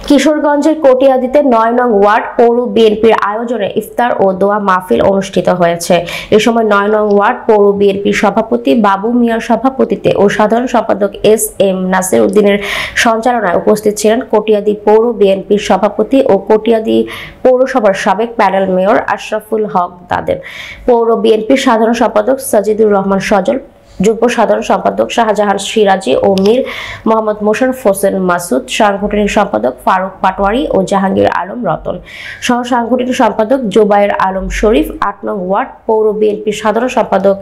কিশোরগঞ্জের কটিয়াদীতে ৯ নং ওয়ার্ড পৌর বিএনপির আয়োজনে ইফতার ও দোয়া মাহফিল অনুষ্ঠিত হয়েছে। এ সময় ৯ নং ওয়ার্ড পৌর বিএনপির সভাপতি বাবু মিয়ার সভাপতিত্বে ও সাধারণ সম্পাদক এস.এম. নাসির উদ্দিনের সঞ্চালনায় উপস্থিত ছিলেন কটিয়াদী পৌর বিএনপির সভাপতি ও কটিয়াদী পৌরসভার সাবেক প্যানেল মেয়র আশরাফুল হক দাদের, পৌর বিএনপির সাধারণ সম্পাদক সাজিদুর রহমান সজল, যুগ্ম সাধারণ সম্পাদক শাহজাহান সিরাজি ও মীর মোহাম্মদ মোশাররফ হোসেন মাসুদ, সাংগঠনিক সম্পাদক ফারুক পাটোয়ারি ও জাহাঙ্গীর আলম রতন, সহ সাংগঠনিক সম্পাদক জুবায়ের আলম শরীফ, ৮ নং ওয়ার্ড পৌর বিএনপির সাধারণ সম্পাদক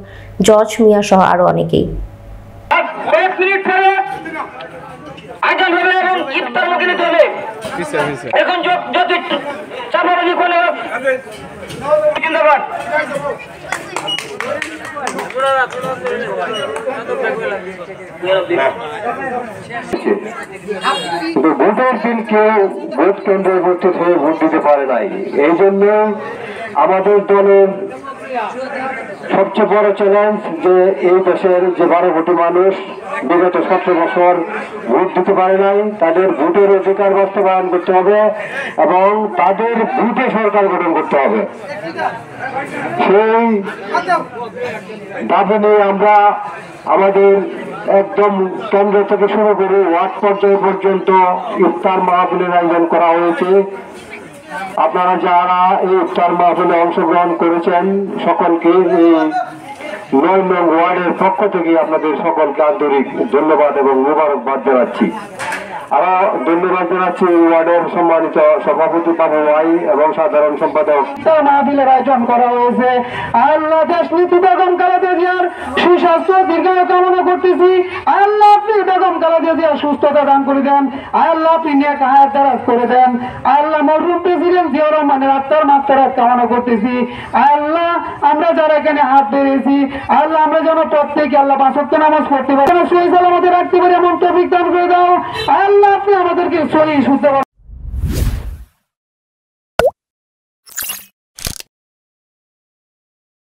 জজ মিয়া সহ আরো অনেকেই। ভোটের দিন কেউ ভোট কেন্দ্রে উপস্থিত হয়ে ভোট দিতে পারে নাই। এই জন্য আমাদের দলের সবচেয়ে বড় চ্যালেঞ্জ যে এই দেশের যে 12 কোটি মানুষ বিগত 17 বছর ভোট দিতে পারে নাই, তাদের ভোটের অধিকার বাস্তবায়ন করতে হবে এবং তাদের ভোটে সরকার গঠন করতে হবে। সেই দাবি নিয়ে আমরা আমাদের একদম কেন্দ্র থেকে শুরু করে ওয়ার্ড পর্যায় পর্যন্ত ইফতার মাহফিলের আয়োজন করা হয়েছে। আপনারা যারা এই ইফতার মাহফিলে অংশগ্রহণ করেছেন সকলকে এই ৯ নং ওয়ার্ডের পক্ষ থেকে আপনাদের সকলকে আন্তরিক ধন্যবাদ এবং মোবারকবাদ জানাচ্ছি। আরো ধন্যবাদ জানাচ্ছি এই ওয়ার্ডের সম্মানিত সভাপতি বাবু ভাই এবং সাধারণ সম্পাদক। মাহফিলের আয়োজন করা হয়েছে। আল্লাহ দেশ নীতি বেগম খালেদা জিয়ার সুস্বাস্থ্য দীর্ঘায়ু কামনা করতেছি। আল্লাহ আপনি বেগম খালেদা জিয়ার সুস্থতা দান করে দেন। আল্লাহ আপনি নেক হায়াত দারাজ করে দেন। আল্লাহ মরহুম প্রেসিডেন্ট জিয়াউর রহমানের আত্মার মাগফিরাত কামনা করতেছি। আল্লাহ আমরা যারা এখানে হাত ধরেছি, আল্লাহ আমরা যেন প্রত্যেকে আল্লাহ ৫ ওয়াক্ত নামাজ পড়তে পারি, সহি সালামতে রাখতে পারি এমন তৌফিক দান করে দাও। আল্লাহ আপনি আমাদেরকে সহি শুদ্ধ